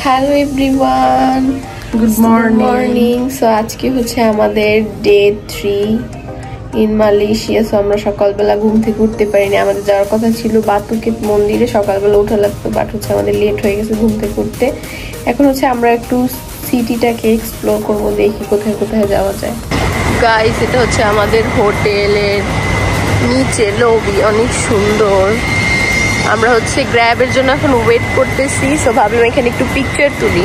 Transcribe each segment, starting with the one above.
Hello everyone, good morning. So আজকে হচ্ছে আমাদের ডে 3 ইন মালয়েশিয়া। সো আমরা সকালবেলা ঘুম থেকে উঠতে পারিনি। আমাদের যাওয়ার কথা ছিল বাতুকেত মন্দিরে, সকালবেলা উঠা লাগতো, বাট হচ্ছে আমাদের লেট হয়ে গেছে ঘুম থেকে উঠতে। এখন হচ্ছে আমরা একটু সিটিটাকে এক্সপ্লোর করবো, দেখি কোথায় কোথায় যাওয়া যায়। গাইস, এটা হচ্ছে আমাদের হোটেলের নিচে লবি, অনেক সুন্দর। আমরা হচ্ছে গ্র্যাবের জন্য এখন ওয়েট করতেছি। সো ভাবলাম এখানে একটু পিকচার তুলি।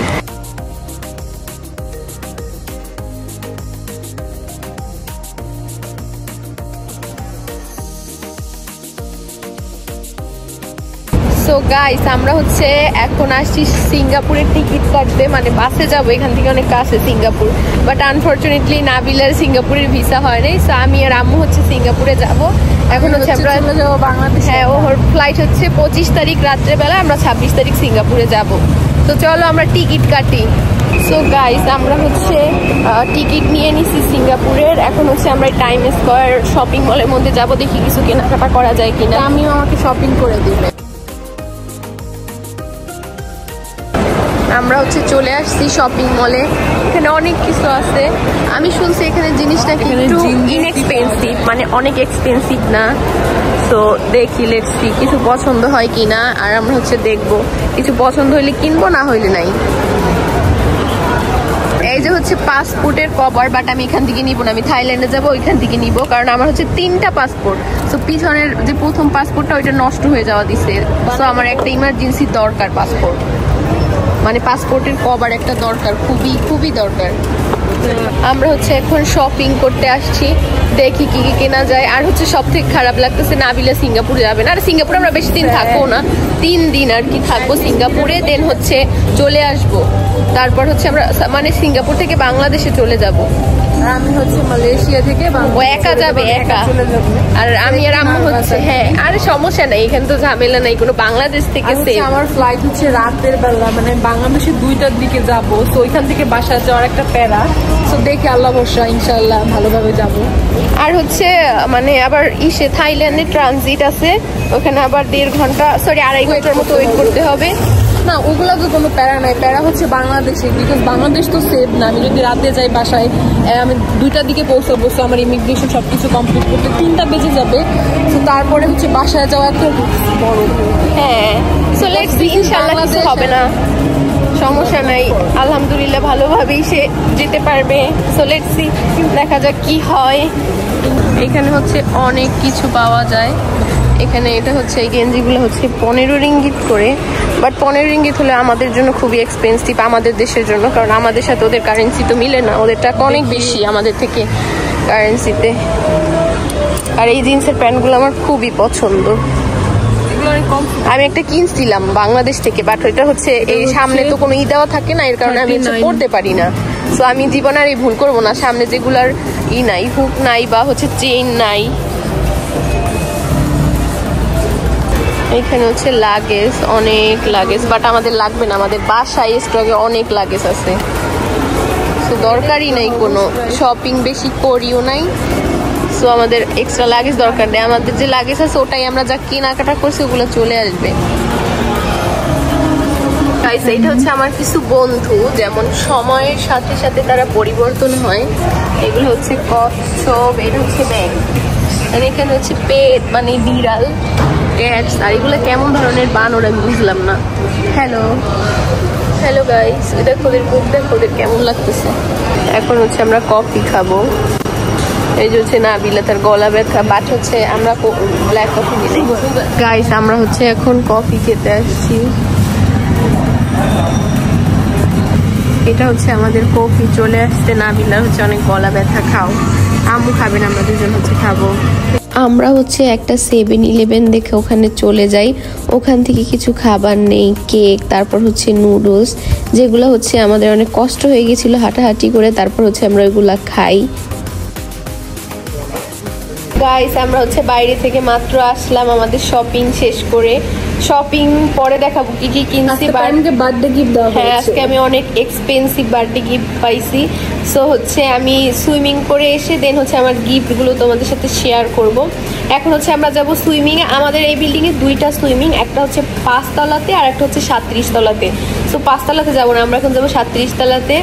সো গাইস, আমরা হচ্ছে এখন আসছি সিঙ্গাপুরের টিকিট কাটতে, মানে বাসে যাবো, এখান থেকে অনেক কাছে সিঙ্গাপুর। বাট আনফরচুনেটলি নাবিলার সিঙ্গাপুরের ভিসা হয় নাই। সো আমি আর আম্মু হচ্ছে সিঙ্গাপুরে যাব। এখন হচ্ছে আমরা যাবো বাংলাদেশ। হ্যাঁ, ওর ফ্লাইট হচ্ছে 25 তারিখ রাত্রেবেলা, আমরা 26 তারিখ সিঙ্গাপুরে যাব। তো চলো আমরা টিকিট কাটি। সো গাইস, আমরা হচ্ছে টিকিট নিয়ে নিছি সিঙ্গাপুরের। এখন হচ্ছে আমরা টাইম স্কয়ার শপিং মলের মধ্যে যাব, দেখি কিছু কেনাকাটা করা যায় কিনা। আমিও আমাকে শপিং করে দিবে। আমরা হচ্ছে চলে আসছি শপিং মলে। এখানে অনেক কিছু আছে। আমি শুনছি এখানে জিনিসটা একটু ইনএক্সপেন্সিভ, মানে অনেক এক্সপেন্সিভ না। তো দেখি, লেটস সি কিছু পছন্দ হয় কিনা। আর আমরা হচ্ছে দেখবো, কিছু পছন্দ হইলে কিনবো, না হইলে নাই। এই যে হচ্ছে পাসপোর্টের কভার, বাট আমি এখান থেকে নিবো না, আমি থাইল্যান্ডে যাবো, ওইখান থেকে নিবো। কারণ আমার হচ্ছে 3টা পাসপোর্ট। তো পিছনের যে প্রথম পাসপোর্টটা, ওইটা নষ্ট হয়ে যাওয়া দিছে। তো আমার একটা ইমার্জেন্সি দরকার পাসপোর্ট, মানে পাসপোর্টের কভার একটা দরকার, খুবই খুবই দরকার। আমরা হচ্ছে এখন শপিং করতে আসছি, দেখি কি কি কেনা যায়। আর হচ্ছে সব থেকে খারাপ লাগতেছে, নাবিলা সিঙ্গাপুর যাবে না। আর সিঙ্গাপুরে আমরা বেশি দিন থাকবো না, 3 দিন আর কি থাকবো সিঙ্গাপুরে, দেন হচ্ছে চলে আসবো। তারপর হচ্ছে আমরা মানে সিঙ্গাপুর থেকে বাংলাদেশে চলে যাব। আমি হচ্ছে মালয়েশিয়া থেকে ও একা যাবে, একা। আর আমি আর আম্মু হচ্ছে, হ্যাঁ, আর সমস্যা নাই, এখানে তো ঝামেলা নাই কোনো। বাংলাদেশ থেকে আমার ফ্লাইট হচ্ছে রাতের বেলা, মানে বাংলাদেশে 2টার দিকে যাবো। তো ওইখান থেকে বাসা যাওয়ার একটা প্যারা। তো দেখি, আল্লাহ ভরসা, ইনশাল্লাহ ভালোভাবে যাব। আর হচ্ছে মানে আবার থাইল্যান্ডে ট্রানজিট আছে, ওখানে আবার 1.5 ঘন্টা, সরি 2.5 ঘন্টার মতো ওয়েট করতে হবে। না, ওগুলো তো কোনো প্যারা নাই। প্যারা হচ্ছে বাংলাদেশে, বিকজ বাংলাদেশ তো সেফ না। আমি যদি রাতে যাই বাসায়, আমি 2টার দিকে পৌঁছাবো। আমার ইমিগ্রেশন সবকিছু কমপ্লিট করতে 3টা বেজে যাবে। তো তারপরে হচ্ছে বাসায় যাওয়া একটা বড়। হ্যাঁ, সো লেটস সি, ইনশাআল্লাহ কিছু হবে না, সমস্যা নাই। আলহামদুলিল্লাহ ভালোভাবেই সে যেতে পারবে। সো লেটস সি, দেখা যাক কি হয়। এখানে হচ্ছে অনেক কিছু পাওয়া যায়। এখানে এটা হচ্ছে এই গেঞ্জিগুলো হচ্ছে 15 রিঙ্গিত করে, বাট 15 রিঙ্গিত হলে আমাদের জন্য খুবই এক্সপেন্সিভ, আমাদের দেশের জন্য। কারণ আমাদের সাথে ওদের কারেন্সি তো মিলে না, ওদের টাকা অনেক বেশি আমাদের থেকে কারেন্সিতে। আর এই জিন্সের প্যান্টগুলো আমার খুবই পছন্দ। আমি একটা কিনছিলাম বাংলাদেশ থেকে, বাট ওইটা হচ্ছে এই সামনে তো কোনো দেওয়া থাকে না, এর কারণে আমি পড়তে পারি না। সো আমি জীবনে আর এই ভুল করবো না, সামনে যেগুলার নাই, হুক নাই বা হচ্ছে চেইন নাই। এখানে হচ্ছে লাগেজ, অনেক লাগেজ, বাট আমাদের লাগবে না, আমাদের বাসায় স্টকে অনেক লাগেজ আছে। তো দরকারই নাই, কোনো শপিং বেশি করিও নাই। সো আমাদের এক্সট্রা লাগেজ দরকার নেই, আমাদের যে লাগেজ আছে ওটাই আমরা যা কেনাকাটা করছি ওগুলো চলে আসবে। এটা হচ্ছে আমার কিছু বন্ধু, যেমন সময়ের সাথে সাথে তারা পরিবর্তন হয়। এগুলো হচ্ছে কচ্ছপ, এটা হচ্ছে ব্যাগ, আর এখানে হচ্ছে পেট, মানে বিড়াল, ক্যাটস। আর এগুলো কেমন ধরনের বানর আমি বুঝলাম না। হ্যালো হ্যালো গাইস, দেখো ওদের মুখ, দেখো ওদের কেমন লাগতেছে। এখন হচ্ছে আমরা কফি খাবো। এই যে হচ্ছে নাবিলা, তার গলা ব্যথা, বাট হচ্ছে আমরা ব্ল্যাক কফি নিই। গাইস, আমরা হচ্ছে এখন কফি খেতে আসছি। এটা হচ্ছে আমাদের কফি চলে আসছে। নাবিলা হচ্ছে অনেক গলা ব্যথা, খাও। আম্মু খাবে না, আমরা দুজন হচ্ছে খাবো। আমরা হচ্ছে একটা 7-11 দেখে ওখানে চলে যাই। ওখান থেকে কিছু খাবার নেই, কেক, তারপর হচ্ছে নুডলস, যেগুলো হচ্ছে আমাদের অনেক কষ্ট হয়ে গেছিল হাঁটাহাঁটি করে। তারপর হচ্ছে আমরা ওইগুলা খাই। গাইস, আমরা হচ্ছে বাইরে থেকে মাত্র আসলাম আমাদের শপিং শেষ করে। শপিং পরে দেখাবো কি কি কিনছি। বার্থডে গিফট দেওয়া হ্যাঁ, আজকে আমি অনেক এক্সপেন্সিভ বার্থডে গিফট পাইছি। সো হচ্ছে আমি সুইমিং করে এসে দেন হচ্ছে আমার গিফটগুলো তোমাদের সাথে শেয়ার করব। এখন হচ্ছে আমরা যাব সুইমিংয়ে। আমাদের এই বিল্ডিংয়ে দুইটা সুইমিং, একটা হচ্ছে 5 তলাতে আর একটা হচ্ছে 37 তলাতে। সো 5 তলাতে যাবো না, আমরা এখন যাবো 37 তলাতে।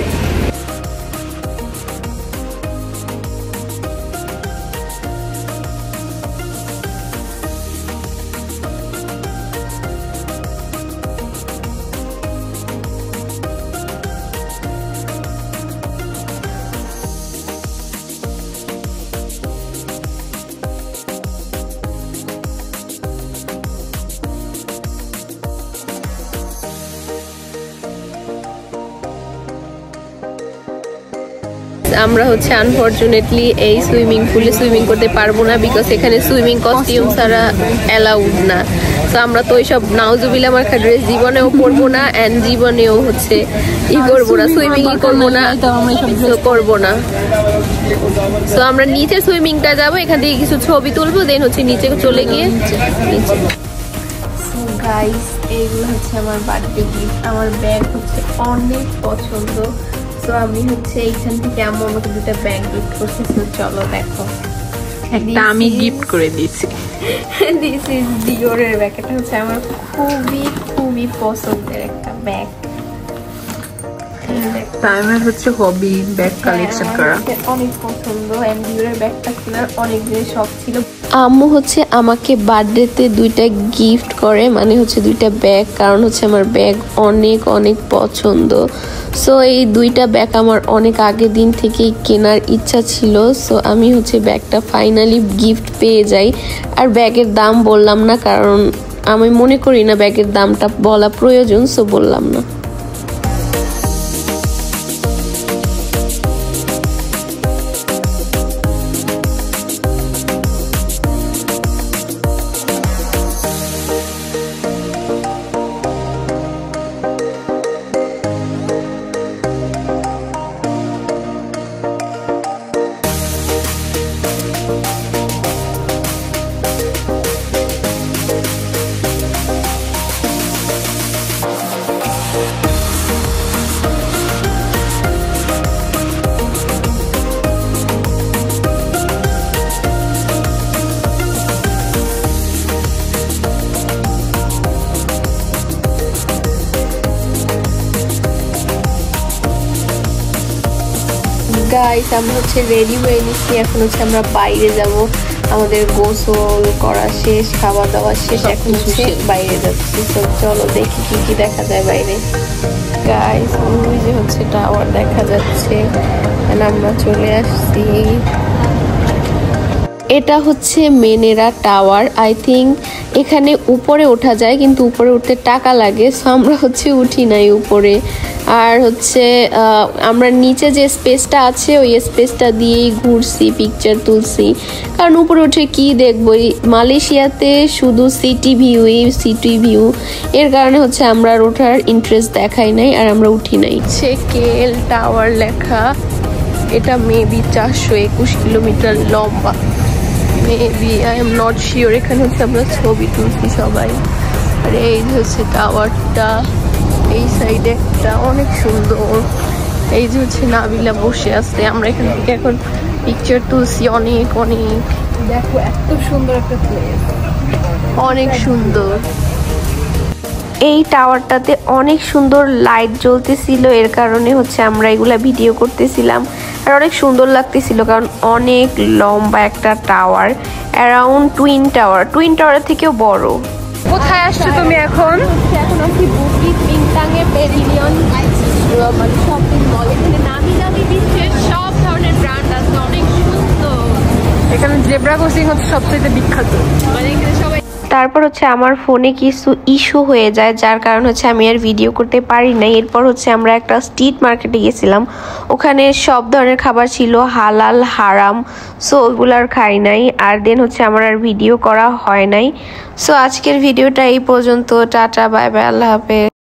আমরা হচ্ছে আনফরচুনেটলি এই সুইমিং পুলে সুইমিং করতে পারবো না, বিকজ এখানে সুইমিং কস্টিউম ছাড়া অ্যালাউড না। তো আমরা তো ওইসব নাউজুবিল্লাহ মার্কা ড্রেস জীবনেও পরবো না, অ্যান্ড জীবনেও হচ্ছে করবো না, সুইমিং করবো না, করবো না। তো আমরা নিচে সুইমিংটা যাবো, এখান থেকে কিছু ছবি তুলবো, দেন হচ্ছে নিচে চলে গিয়ে নিচে। গাইস, এইগুলো হচ্ছে আমার বার্থডে গিফট। আমার ব্যাগ হচ্ছে অনেক পছন্দ। তো আমি হচ্ছে এইখান থেকে আমার আমাকে দুটো ব্যাগ গিফট করছি। তো চলো দেখো, একটা আমি গিফট করে দিয়েছি। দিস ইজ ডিওরের ব্যাগ। এটা হচ্ছে আমার খুবই খুবই পছন্দের একটা ব্যাগ। টাইমের হচ্ছে হবি ব্যাগ কালেকশন করা, অনেক পছন্দ। এন্ড ডিওরের ব্যাগটা কেনার অনেক দিনের শখ ছিল। আম্মু হচ্ছে আমাকে বার্থডেতে দুইটা গিফট করে, মানে হচ্ছে দুইটা ব্যাগ, কারণ হচ্ছে আমার ব্যাগ অনেক অনেক পছন্দ। সো এই দুইটা ব্যাগ আমার অনেক আগের দিন থেকেই কেনার ইচ্ছা ছিল। সো আমি হচ্ছে ব্যাগটা ফাইনালি গিফট পেয়ে যাই। আর ব্যাগের দাম বললাম না, কারণ আমি মনে করি না ব্যাগের দামটা বলা প্রয়োজন, সো বললাম না। গাইস, আমরা হচ্ছে রেডি হয়ে নিচ্ছি। এখন হচ্ছে আমরা বাইরে যাব। আমাদের গোসল করা শেষ, খাওয়া দাওয়া শেষ, এখন হচ্ছে বাইরে যাচ্ছি। তো চলো দেখি কি কি দেখা যায় বাইরে। গাইস, ওই যে হচ্ছে টাওয়ার দেখা যাচ্ছে, আমরা চলে আসছি। এটা হচ্ছে মেনেরা টাওয়ার। আই থিঙ্ক এখানে উপরে ওঠা যায়, কিন্তু উপরে উঠতে টাকা লাগে। সো আমরা হচ্ছে উঠি নাই উপরে। আর হচ্ছে আমরা নিচে যে স্পেসটা আছে ওই স্পেসটা দিয়েই ঘুরছি, পিকচার তুলছি। কারণ উপরে উঠে কি দেখবো, মালয়েশিয়াতে শুধু সিটি ভিউ, এর কারণে হচ্ছে আমরা আর ওঠার ইন্টারেস্ট দেখাই নাই, আর আমরা উঠি নাই। কেএল টাওয়ার লেখা, এটা মেবি 421 কিলোমিটার লম্বা, maybe, I am not sure. এখানে হচ্ছে আমরা ছবি তুলছি সবাই। আর এই হচ্ছে টাওয়ারটা, এই সাইডে একটা অনেক সুন্দর। এই যে হচ্ছে নাবিলা বসে আছে, আমরা এখান থেকে এখন পিকচার তুলছি। অনেক অনেক, দেখো এত সুন্দর একটা প্লেস, অনেক সুন্দর। এই টাওয়ারটাতে অনেক সুন্দর লাইট জ্বলতেছিল, এর কারণে হচ্ছে আমরা এগুলা ভিডিও করতেছিলাম। আর অনেক সুন্দর লাগতেছিল, কারণ অনেক লম্বা একটা টাওয়ার, অ্যারাউন্ড টুইন টাওয়ারের থেকেও বড়। কোথায় আসছো তুমি এখন? এখন আসছি বুকিট মিংটাংয়ে পেভিলিয়ন, মানে শপিং মল। এখানে নামি দামি বিশ্বের সব ধরনের ব্র্যান্ড আছে, অনেক সুন্দর। এখানে জেব্রা ক্রসিং হচ্ছে সবচেয়ে বিখ্যাত, মানে এখানে সবাই। তারপর হচ্ছে আমার ফোনে কিছু ইস্যু হয়ে যায়, যার কারণ হচ্ছে আমি আর ভিডিও করতে পারি না। এরপর হচ্ছে আমরা একটা স্ট্রিট মার্কেটে গেছিলাম, ওখানে সব ধরনের খাবার ছিল, হালাল হারাম। সো ওইগুলো আর খাই নাই। আর দেন হচ্ছে আমার আর ভিডিও করা হয় নাই। সো আজকের ভিডিওটা এই পর্যন্ত। টাটা, বাই বাই, আল্লাহ হাফেজ।